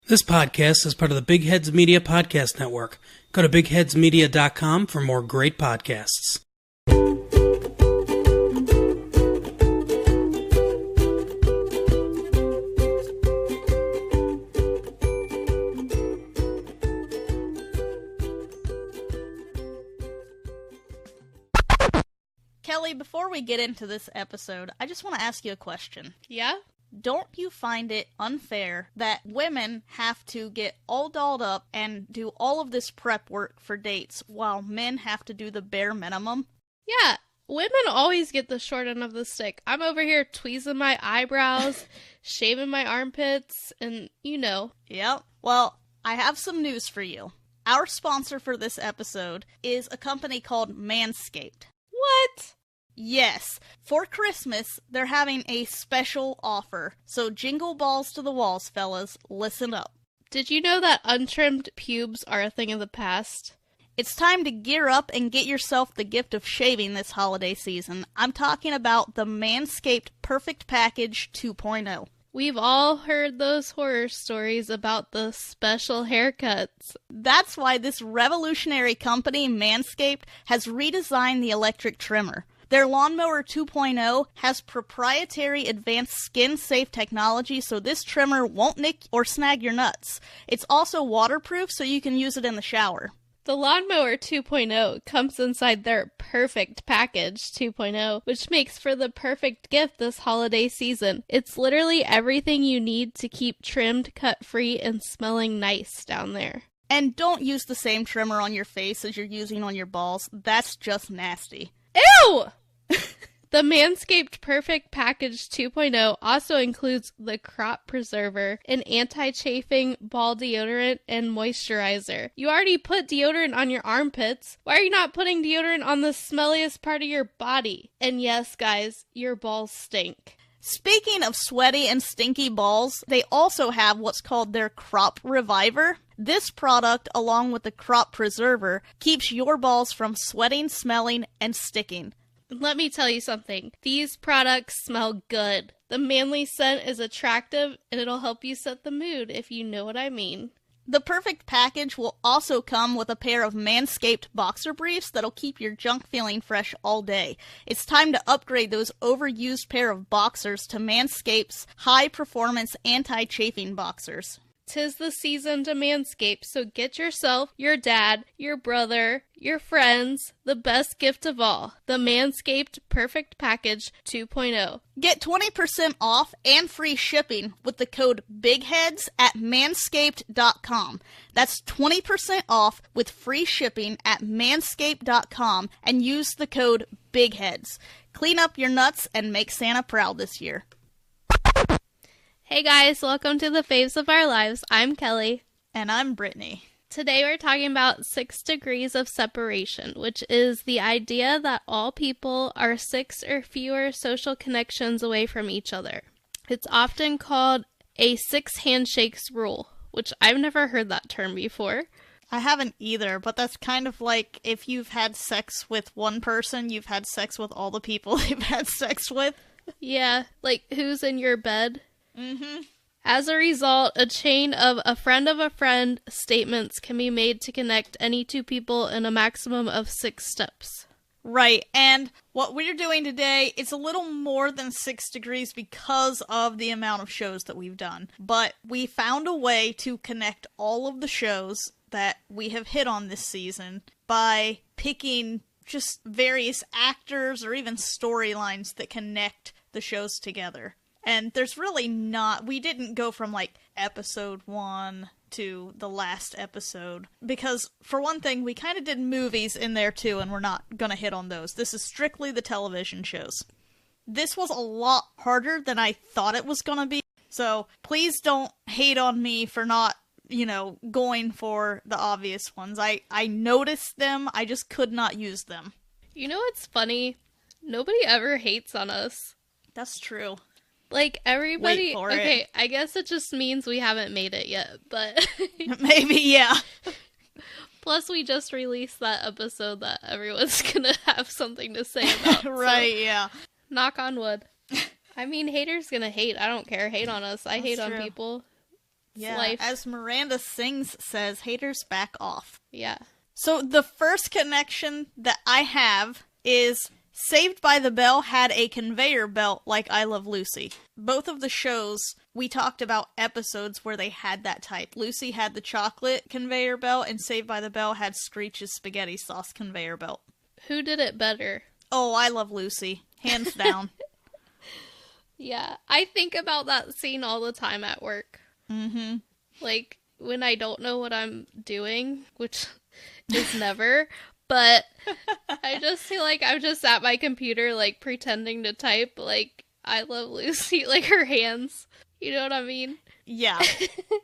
This podcast is part of the Big Heads Media Podcast Network. Go to bigheadsmedia.com for more great podcasts. Kelly, before we get into this episode, I just want to ask you a question. Yeah? Don't you find it unfair that women have to get all dolled up and do all of this prep work for dates while men have to do the bare minimum? Yeah, women always get the short end of the stick. I'm over here tweezing my eyebrows, shaving my armpits, and you know. Yep. Well, I have some news for you. Our sponsor for this episode is a company called Manscaped. What? Yes. For Christmas, they're having a special offer. So jingle balls to the walls, fellas. Listen up. Did you know that untrimmed pubes are a thing of the past? It's time to gear up and get yourself the gift of shaving this holiday season. I'm talking about the Manscaped Perfect Package 2.0. We've all heard those horror stories about the special haircuts. That's why this revolutionary company, Manscaped, has redesigned the electric trimmer. Their Lawnmower 2.0 has proprietary advanced skin-safe technology, so this trimmer won't nick or snag your nuts. It's also waterproof, so you can use it in the shower. The Lawnmower 2.0 comes inside their Perfect Package 2.0, which makes for the perfect gift this holiday season. It's literally everything you need to keep trimmed, cut-free, and smelling nice down there. And don't use the same trimmer on your face as you're using on your balls. That's just nasty. Ew! The Manscaped Perfect Package 2.0 also includes the Crop Preserver, an anti-chafing ball deodorant, and moisturizer. You already put deodorant on your armpits. Why are you not putting deodorant on the smelliest part of your body? And yes, guys, your balls stink. Speaking of sweaty and stinky balls, they also have what's called their Crop Reviver. This product, along with the Crop Preserver, keeps your balls from sweating, smelling, and sticking. Let me tell you something. These products smell good. The manly scent is attractive, and it'll help you set the mood, if you know what I mean. The Perfect Package will also come with a pair of Manscaped boxer briefs that'll keep your junk feeling fresh all day. It's time to upgrade those overused pair of boxers to Manscaped's high-performance anti-chafing boxers. 'Tis the season to manscape, so get yourself, your dad, your brother, your friends, the best gift of all, the Manscaped Perfect Package 2.0. Get 20% off and free shipping with the code BIGHEADS at manscaped.com. That's 20% off with free shipping at manscaped.com and use the code BIGHEADS. Clean up your nuts and make Santa proud this year. Hey guys, welcome to the Faves of Our Lives. I'm Kelly. And I'm Brittany. Today we're talking about 6 degrees of separation, which is the idea that all people are 6 or fewer social connections away from each other. It's often called a 6 handshakes rule, which I've never heard that term before. I haven't either, but that's kind of like if you've had sex with one person, you've had sex with all the people you've had sex with. Yeah, like who's in your bed? Mm-hmm. As a result, a chain of a friend statements can be made to connect any 2 people in a maximum of 6 steps. Right, and what we're doing today is a little more than 6 degrees because of the amount of shows that we've done. But we found a way to connect all of the shows that we have hit on this season by picking just various actors or even storylines that connect the shows together. And there's really not, we didn't go from like episode 1 to the last episode, because for one thing, we kind of did movies in there too, and we're not going to hit on those. This is strictly the television shows. This was a lot harder than I thought it was going to be, so please don't hate on me for not, going for the obvious ones. I noticed them, I just could not use them. You know what's funny? Nobody ever hates on us. That's true. Like, everybody... Wait for okay, it. I guess it just means we haven't made it yet, but... Maybe, yeah. Plus, we just released that episode that everyone's gonna have something to say about. Right, so, yeah. Knock on wood. I mean, haters gonna hate. I don't care. Hate on us. I hate on people. Yeah, life. as Miranda Sings says, haters back off. Yeah. So the first connection that I have is Saved by the Bell had a conveyor belt like I Love Lucy. Both of the shows, we talked about episodes where they had that type. Lucy had the chocolate conveyor belt, and Saved by the Bell had Screech's spaghetti sauce conveyor belt. Who did it better? Oh, I Love Lucy. Hands down. Yeah. I think about that scene all the time at work. Mm-hmm. Like, when I don't know what I'm doing, which is never, but I just feel like I'm just at my computer, like, pretending to type, like, I Love Lucy, like, her hands. You know what I mean? Yeah.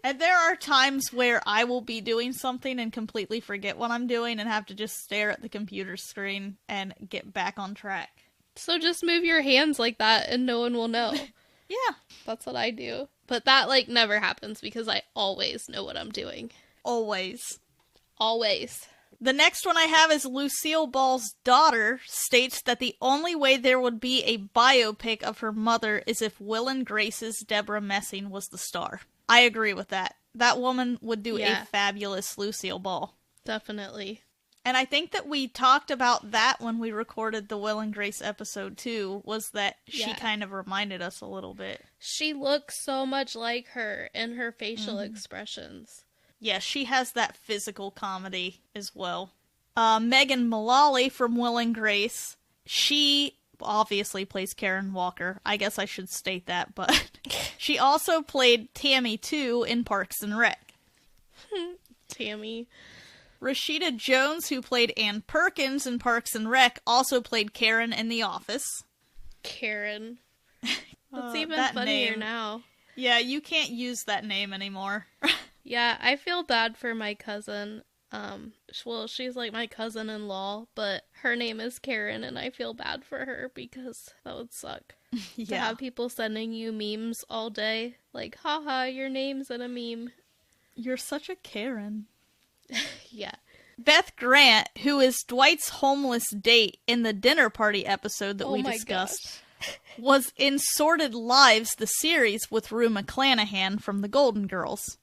And there are times where I will be doing something and completely forget what I'm doing and have to just stare at the computer screen and get back on track. So just move your hands like that and no one will know. Yeah. That's what I do. But that, like, never happens because I always know what I'm doing. Always. Always. The next one I have is Lucille Ball's daughter states that the only way there would be a biopic of her mother is if Will and Grace's Deborah Messing was the star. I agree with that. That woman would do a fabulous Lucille Ball. Definitely. And I think that we talked about that when we recorded the Will and Grace episode too, was that she kind of reminded us a little bit. She looks so much like her in her facial expressions. Yeah, she has that physical comedy as well. Megan Mullally from Will and Grace, she obviously plays Karen Walker. I guess I should state that, but she also played Tammy too in Parks and Rec. Tammy. Rashida Jones, who played Ann Perkins in Parks and Rec, also played Karen in The Office. Karen. That's even that funnier name. now. Yeah, you can't use that name anymore. Yeah, I feel bad for my cousin. Well, she's like my cousin-in-law, but her name is Karen, and I feel bad for her because that would suck. Yeah. To have people sending you memes all day. Like, haha, your name's in a meme. You're such a Karen. Yeah. Beth Grant, who is Dwight's homeless date in the dinner party episode that we discussed, was in Sordid Lives, the series, with Rue McClanahan from The Golden Girls.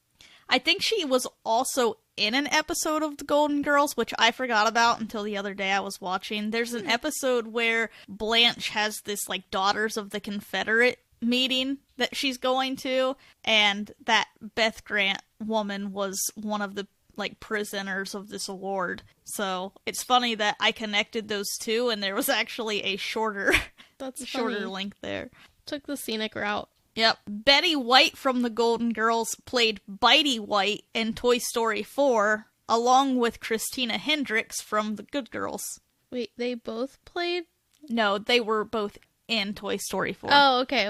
I think she was also in an episode of The Golden Girls, which I forgot about until the other day I was watching. There's an episode where Blanche has this, like, Daughters of the Confederate meeting that she's going to, and that Beth Grant woman was one of the, like, prisoners of this award. So it's funny that I connected those two, and there was actually a shorter link there. Took the scenic route. Yep. Betty White from The Golden Girls played Bitey White in Toy Story 4, along with Christina Hendricks from The Good Girls. Wait, they both played? No, they were both in Toy Story 4. Oh, okay.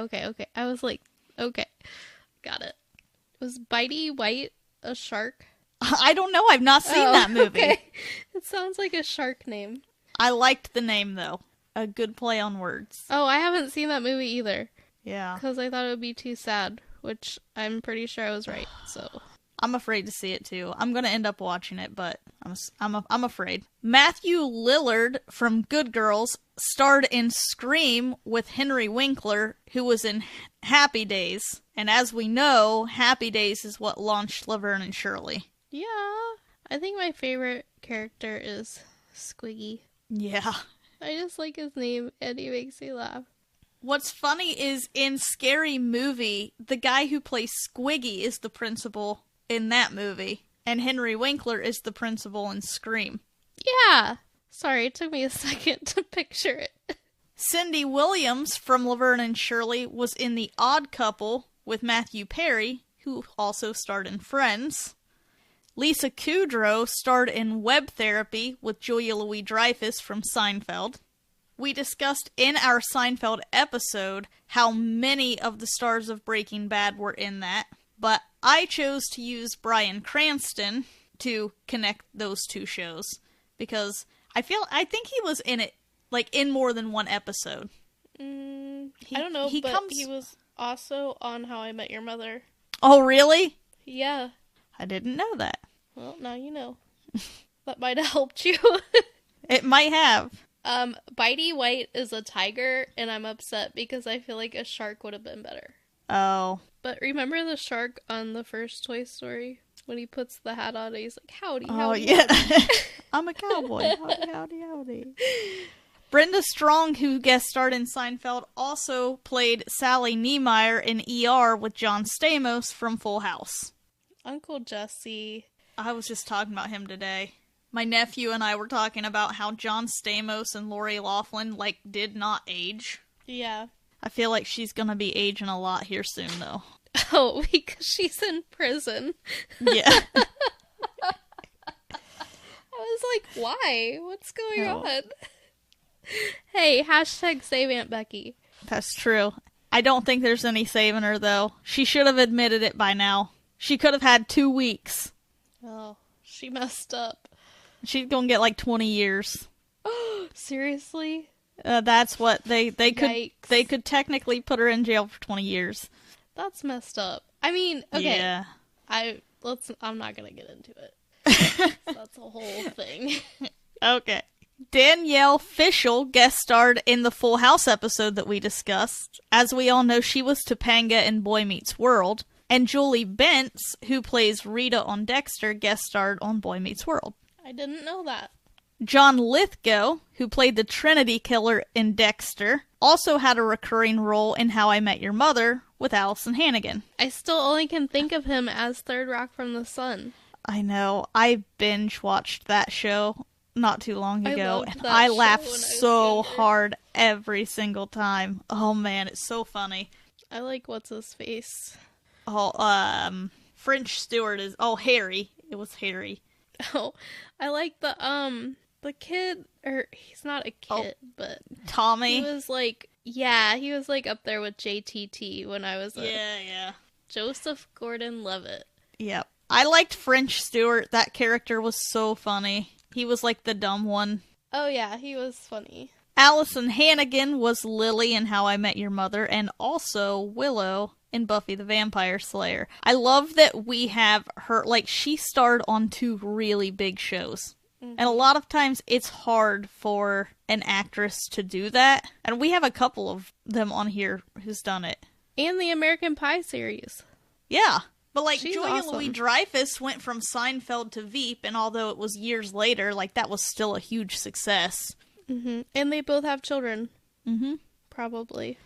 I was like, okay. Got it. Was Bitey White a shark? I don't know. I've not seen that movie. Okay. It sounds like a shark name. I liked the name, though. A good play on words. Oh, I haven't seen that movie either. Yeah. Because I thought it would be too sad, which I'm pretty sure I was right, so. I'm afraid to see it, too. I'm going to end up watching it, but I'm afraid. Matthew Lillard from Good Girls starred in Scream with Henry Winkler, who was in Happy Days. And as we know, Happy Days is what launched Laverne and Shirley. Yeah. I think my favorite character is Squiggy. Yeah. I just like his name, and he makes me laugh. What's funny is in Scary Movie, the guy who plays Squiggy is the principal in that movie, and Henry Winkler is the principal in Scream. Yeah. Sorry, it took me a second to picture it. Cindy Williams from Laverne and Shirley was in The Odd Couple with Matthew Perry, who also starred in Friends. Lisa Kudrow starred in Web Therapy with Julia Louis-Dreyfus from Seinfeld. We discussed in our Seinfeld episode how many of the stars of Breaking Bad were in that, but I chose to use Bryan Cranston to connect those two shows because I think he was in it, like, in more than one episode. I don't know, he was also on How I Met Your Mother. Oh, really? Yeah. I didn't know that. Well, now you know. That might have helped you. It might have. Bitey White is a tiger, and I'm upset because I feel like a shark would have been better. Oh. But remember the shark on the first Toy Story? When he puts the hat on, he's like, howdy, Oh, howdy. yeah. Howdy. I'm a cowboy. Howdy, howdy, howdy. Brenda Strong, who guest starred in Seinfeld, also played Sally Niemeyer in ER with John Stamos from Full House. Uncle Jesse. I was just talking about him today. My nephew and I were talking about how John Stamos and Lori Loughlin, did not age. Yeah. I feel like she's gonna be aging a lot here soon, though. Oh, because she's in prison. Yeah. I was like, why? What's going on? Hey, hashtag save Aunt Becky. That's true. I don't think there's any saving her, though. She should have admitted it by now. She could have had 2 weeks. Oh, she messed up. She's gonna get 20 years. Seriously? That's what they could. Yikes. They could technically put her in jail for 20 years. That's messed up. I mean, okay. Yeah. I'm not gonna get into it. That's a whole thing. Okay. Danielle Fishel guest starred in the Full House episode that we discussed. As we all know, she was Topanga in Boy Meets World. And Julie Bentz, who plays Rita on Dexter, guest starred on Boy Meets World. I didn't know that. John Lithgow, who played the Trinity Killer in Dexter, also had a recurring role in How I Met Your Mother with Allison Hannigan. I still only can think of him as Third Rock from the Sun. I know. I binge-watched that show not too long ago, and loved that I show laughed when I was so younger. hard every single time. Oh, man, it's so funny. I like what's-his-face. Oh, French Stewart is... Oh, Harry. It was Harry. Oh, I like the kid, or he's not a kid, but Tommy. he was he was up there with JTT when I was Yeah. Joseph Gordon-Levitt. Yep. I liked French Stewart. That character was so funny. He was the dumb one. Oh yeah, he was funny. Allison Hannigan was Lily in How I Met Your Mother, and also Willow in Buffy the Vampire Slayer. I love that we have her, she starred on 2 really big shows. Mm-hmm. And a lot of times it's hard for an actress to do that. And we have a couple of them on here who's done it. And the American Pie series. Yeah. But She's Julia awesome. Louis-Dreyfus went from Seinfeld to Veep, and although it was years later, that was still a huge success. Mm-hmm. And they both have children. Mm-hmm. Probably.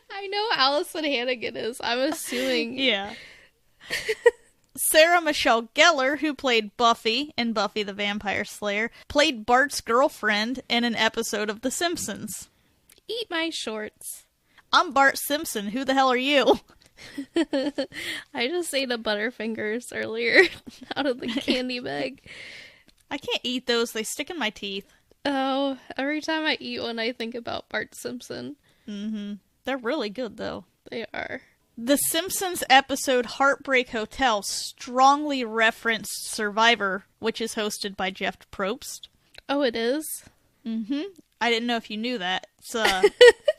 I know Allison Hannigan is. I'm assuming. Yeah. Sarah Michelle Gellar, who played Buffy in Buffy the Vampire Slayer, played Bart's girlfriend in an episode of The Simpsons. Eat my shorts. I'm Bart Simpson. Who the hell are you? I just ate a Butterfingers earlier out of the candy bag. I can't eat those. They stick in my teeth. Oh, every time I eat one, I think about Bart Simpson. Mm-hmm. They're really good, though. They are. The Simpsons episode Heartbreak Hotel strongly referenced Survivor, which is hosted by Jeff Probst. Oh, it is? Mm-hmm. I didn't know if you knew that. It's a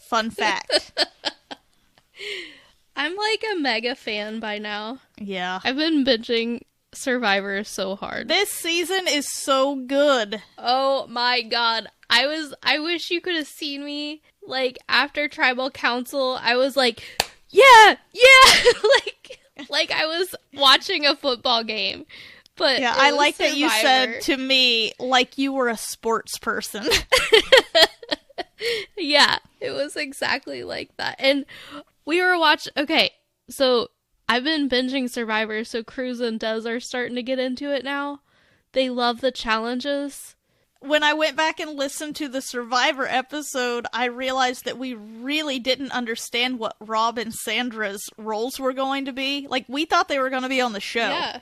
fun fact. I'm a mega fan by now. Yeah. I've been binging Survivor so hard. This season is so good. Oh my god. I wish you could have seen me, after Tribal Council. I was yeah! like I was watching a football game. But yeah, I like Survivor. that you said to me you were a sports person. Yeah, it was exactly like that. And we were watching... Okay, so I've been binging Survivor, so Cruz and Des are starting to get into it now. They love the challenges. When I went back and listened to the Survivor episode, I realized that we really didn't understand what Rob and Sandra's roles were going to be. We thought they were going to be on the show. Yeah.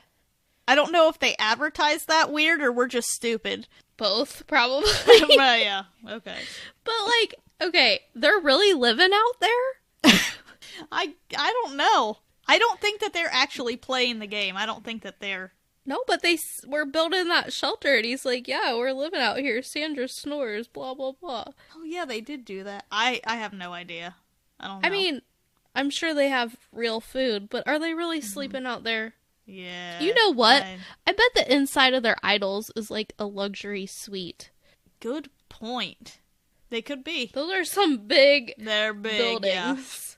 I don't know if they advertised that weird or we're just stupid. Both, probably. But yeah, okay. But, okay, they're really living out there? I don't know. I don't think that they're actually playing the game. I don't think that they're... No, but they were building that shelter, and he's like, yeah, we're living out here. Sandra snores, blah, blah, blah. Oh, yeah, they did do that. I have no idea. I don't know. I mean, I'm sure they have real food, but are they really sleeping out there? Yeah. You know what? I bet the inside of their idols is a luxury suite. Good point. They could be. Those are some big They're big, buildings.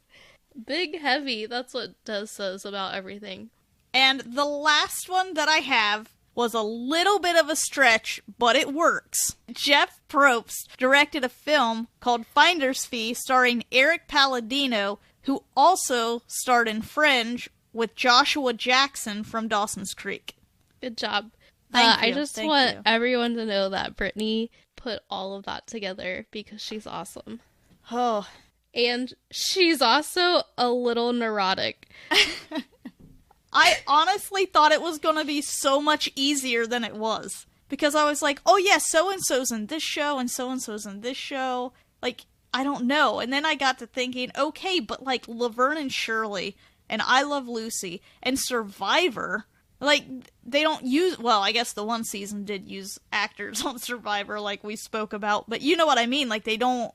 yeah. Big heavy. That's what Des says about everything. And the last one that I have was a little bit of a stretch, but it works. Jeff Probst directed a film called Finder's Fee starring Eric Palladino, who also starred in Fringe with Joshua Jackson from Dawson's Creek. Good job. Thank you. I just want everyone to know that Brittany put all of that together because she's awesome. Oh. And she's also a little neurotic. I honestly thought it was going to be so much easier than it was. Because I was like, oh yeah, so-and-so's in this show, and so-and-so's in this show. Like, I don't know. And then I got to thinking, okay, but like Laverne and Shirley, and I Love Lucy, and Survivor, like, they don't use, well, I guess the one season did use actors on Survivor, like we spoke about. But you know what I mean? Like, they don't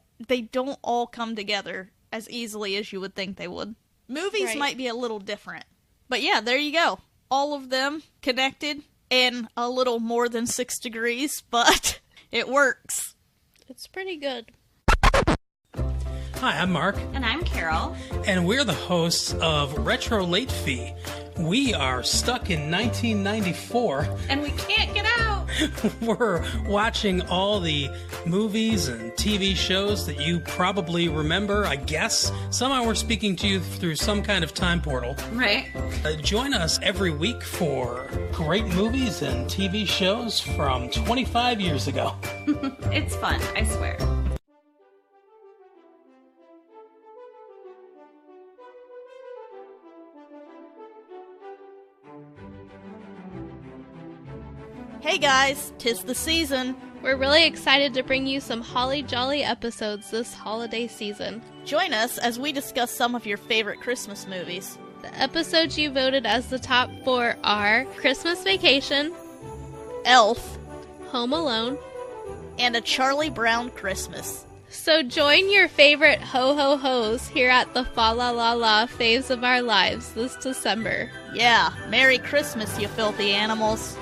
all come together as easily as you would think they would. Movies might be a little different. But yeah, there you go. All of them connected in a little more than 6 degrees, but it works. It's pretty good. Hi, I'm Mark. And I'm Carol. And we're the hosts of Retro Late Fee. We are stuck in 1994. And we can't get out. We're watching all the movies and TV shows that you probably remember, I guess. Somehow we're speaking to you through some kind of time portal. Right. Join us every week for great movies and TV shows from 25 years ago. It's fun, I swear. Hey guys, 'tis the season. We're really excited to bring you some holly jolly episodes this holiday season. Join us as we discuss some of your favorite Christmas movies. The episodes you voted as the top 4 are Christmas Vacation, Elf, Home Alone, and A Charlie Brown Christmas. So join your favorite ho-ho-hos here at the Fa La La La Faves of Our Lives this December. Yeah, Merry Christmas, you filthy animals.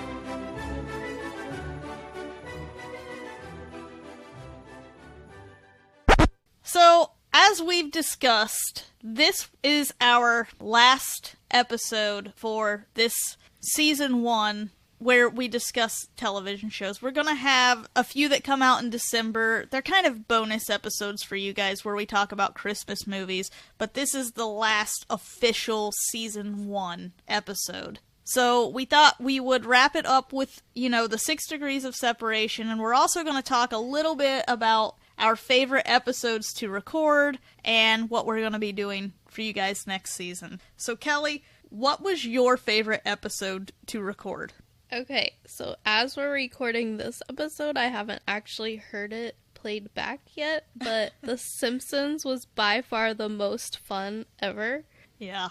So, as we've discussed, this is our last episode for this season 1 where we discuss television shows. We're going to have a few that come out in December. They're kind of bonus episodes for you guys where we talk about Christmas movies, but this is the last official season 1 episode. So we thought we would wrap it up with, the 6 degrees of separation, and we're also going to talk a little bit about our favorite episodes to record and what we're going to be doing for you guys next season. So Kelly, what was your favorite episode to record? Okay, so as we're recording this episode, I haven't actually heard it played back yet, but The Simpsons was by far the most fun ever. Yeah,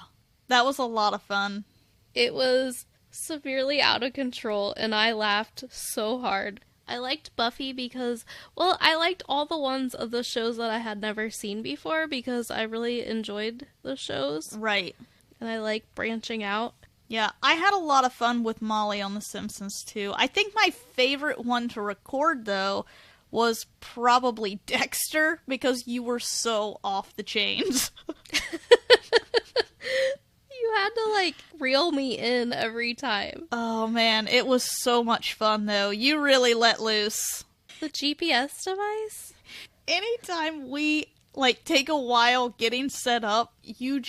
that was a lot of fun. It was severely out of control, and I laughed so hard. I liked Buffy because, I liked all the ones of the shows that I had never seen before because I really enjoyed the shows. Right. And I like branching out. Yeah, I had a lot of fun with Molly on The Simpsons, too. I think my favorite one to record, though, was probably Dexter, because you were so off the chains. You had to, reel me in every time. Oh, man, it was so much fun, though. You really let loose. The GPS device? Anytime we, take a while getting set up, you're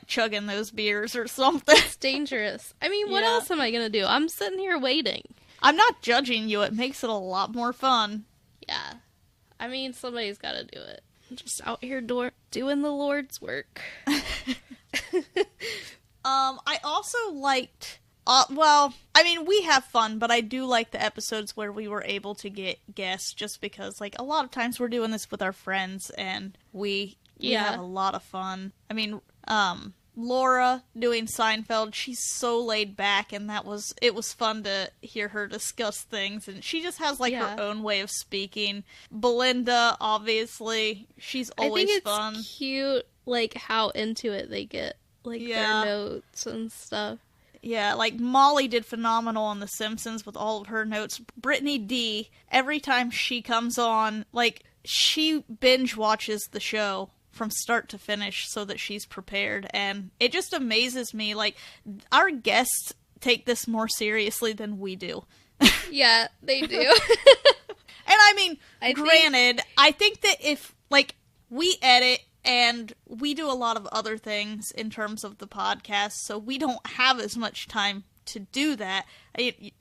chugging those beers or something. It's dangerous. I mean, what else am I gonna do? I'm sitting here waiting. I'm not judging you. It makes it a lot more fun. Yeah. I mean, somebody's gotta do it. I'm just out here doing the Lord's work. I also liked... we have fun, but I do like the episodes where we were able to get guests just because, a lot of times we're doing this with our friends, and we have a lot of fun. I mean, Laura doing Seinfeld, she's so laid back, and it was fun to hear her discuss things, and she just has, her own way of speaking. Belinda, obviously, she's always fun. I think it's cute, how into it they get, their notes and stuff. Yeah, Molly did phenomenal on The Simpsons with all of her notes. Brittany D, every time she comes on, she binge watches the show from start to finish so that she's prepared. And it just amazes me. Like, our guests take this more seriously than we do. Yeah, they do. And I mean, granted, I think that if, like, we edit and we do a lot of other things in terms of the podcast, so we don't have as much time to do that.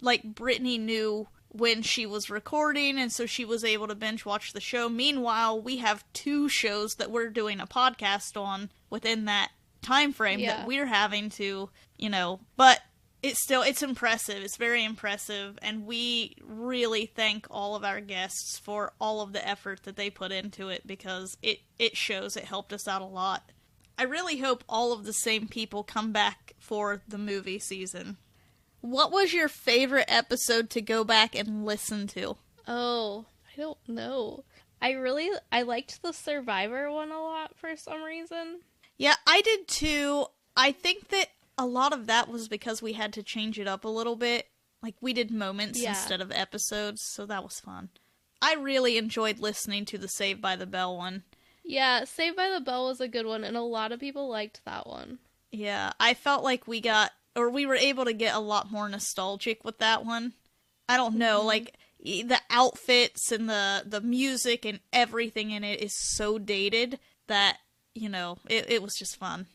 Like, Brittany knew when she was recording, and so she was able to binge watch the show. Meanwhile, we have 2 shows that we're doing a podcast on within that time frame that we're having to, but it's impressive. It's very impressive, and we really thank all of our guests for all of the effort that they put into it, because it shows. It helped us out a lot. I really hope all of the same people come back for the movie season. What was your favorite episode to go back and listen to? Oh, I don't know. I liked the Survivor one a lot for some reason. Yeah, I did too. I think that a lot of that was because we had to change it up a little bit. Like, we did moments instead of episodes, so that was fun. I really enjoyed listening to the Saved by the Bell one. Yeah, Saved by the Bell was a good one, and a lot of people liked that one. Yeah, I felt like we were able to get a lot more nostalgic with that one. I don't know, like, the outfits and the music and everything in it is so dated that, it was just fun.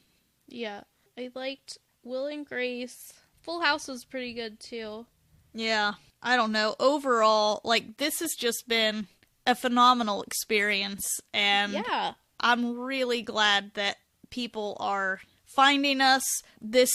Yeah, I liked Will and Grace. Full House was pretty good, too. Yeah, I don't know. Overall, like, this has just been a phenomenal experience, and yeah. I'm really glad that people are finding us. This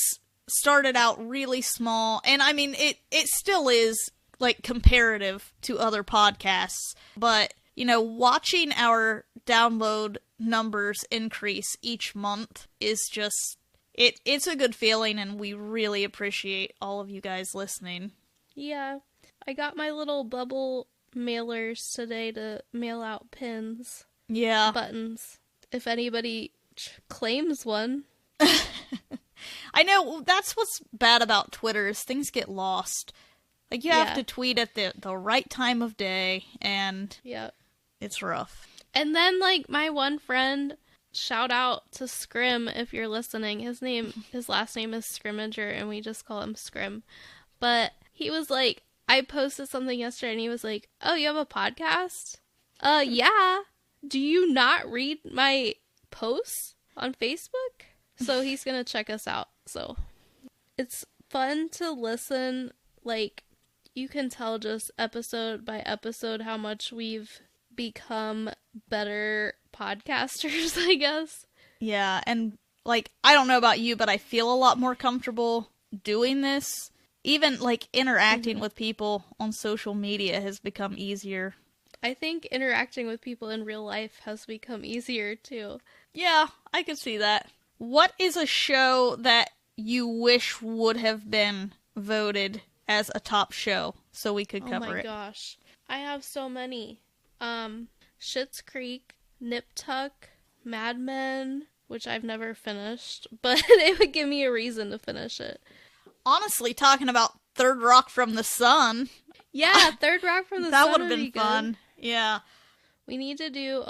started out really small, and I mean, it still is, like, comparative to other podcasts, but, watching our download numbers increase each month is just, it's a good feeling, and we really appreciate all of you guys listening. Yeah, I got my little bubble mailers today to mail out pins. Yeah. Buttons. If anybody claims one. I know, that's what's bad about Twitter, is things get lost. Like, you have to tweet at the right time of day, and it's rough. And then, like, my one friend, shout out to Scrim if you're listening. His last name is Scrimmager, and we just call him Scrim. But he was like, I posted something yesterday, and he was like, oh, you have a podcast? Yeah. Do you not read my posts on Facebook? So he's gonna check us out. So it's fun to listen. Like, you can tell just episode by episode how much we've become better podcasters, I guess. Yeah, and, like, I don't know about you, but I feel a lot more comfortable doing this. Even, like, interacting with people on social media has become easier. I think interacting with people in real life has become easier, too. Yeah, I could see that. What is a show that you wish would have been voted as a top show so we could cover it? Oh my gosh. I have so many. Schitt's Creek, Nip Tuck, Mad Men, which I've never finished, but it would give me a reason to finish it. Honestly, talking about Third Rock from the Sun. Yeah, Third Rock from the Sun that would have be been fun. Yeah. We need to do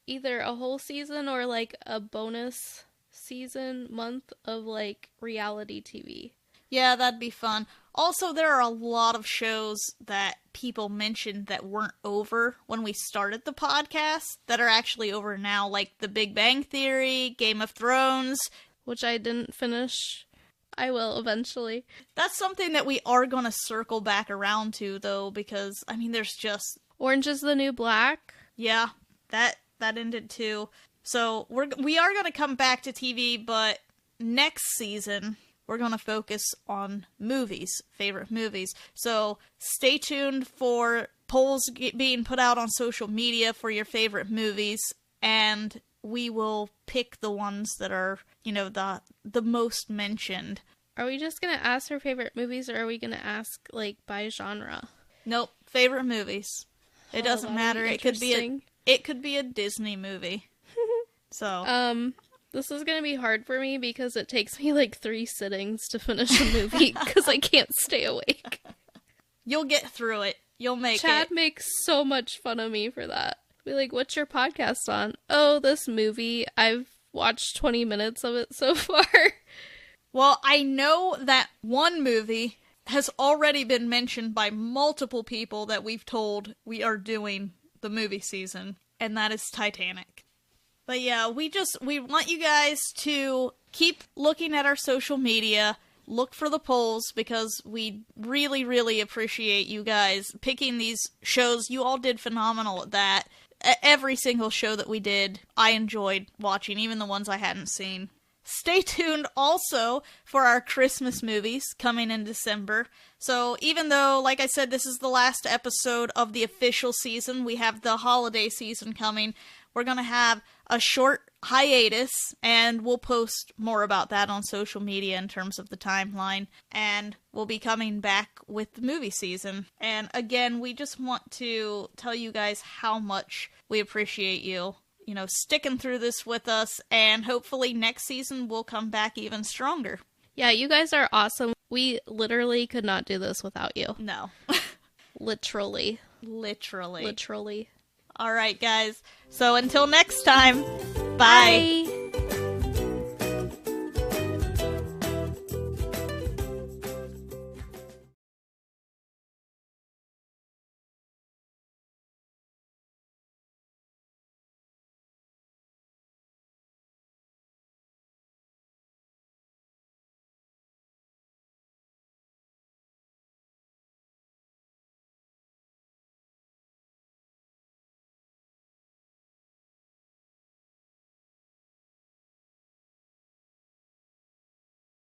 either a whole season or like a bonus season month of like reality TV. Yeah, that'd be fun. Also, there are a lot of shows that people mentioned that weren't over when we started the podcast that are actually over now, like The Big Bang Theory, Game of Thrones. Which I didn't finish. I will eventually. That's something that we are going to circle back around to, though, because, I mean, there's just... Orange is the New Black. Yeah, that ended too. So we are going to come back to TV, but next season we're going to focus on movies, favorite movies. So stay tuned for polls being put out on social media for your favorite movies, and we will pick the ones that are, the most mentioned. Are we just going to ask for favorite movies, or are we going to ask, like, by genre? Nope, favorite movies. It doesn't matter. It could be a Disney movie. So, this is gonna be hard for me because it takes me like 3 sittings to finish a movie because I can't stay awake. You'll get through it. You'll make Chad it. makes so much fun of me for that. Be like, what's your podcast on? Oh, this movie. I've watched 20 minutes of it so far. Well, I know that one movie has already been mentioned by multiple people that we've told we are doing the movie season, and that is Titanic. But yeah, we want you guys to keep looking at our social media, look for the polls, because we really, really appreciate you guys picking these shows. You all did phenomenal at that. Every single show that we did, I enjoyed watching, even the ones I hadn't seen. Stay tuned also for our Christmas movies coming in December. So even though, like I said, this is the last episode of the official season, we have the holiday season coming. We're going to have a short hiatus, and we'll post more about that on social media in terms of the timeline. And we'll be coming back with the movie season. And again, we just want to tell you guys how much we appreciate you, sticking through this with us, and hopefully next season we'll come back even stronger. Yeah, you guys are awesome. We literally could not do this without you. No. Literally. Literally. Literally. All right, guys. So until next time, bye. Bye.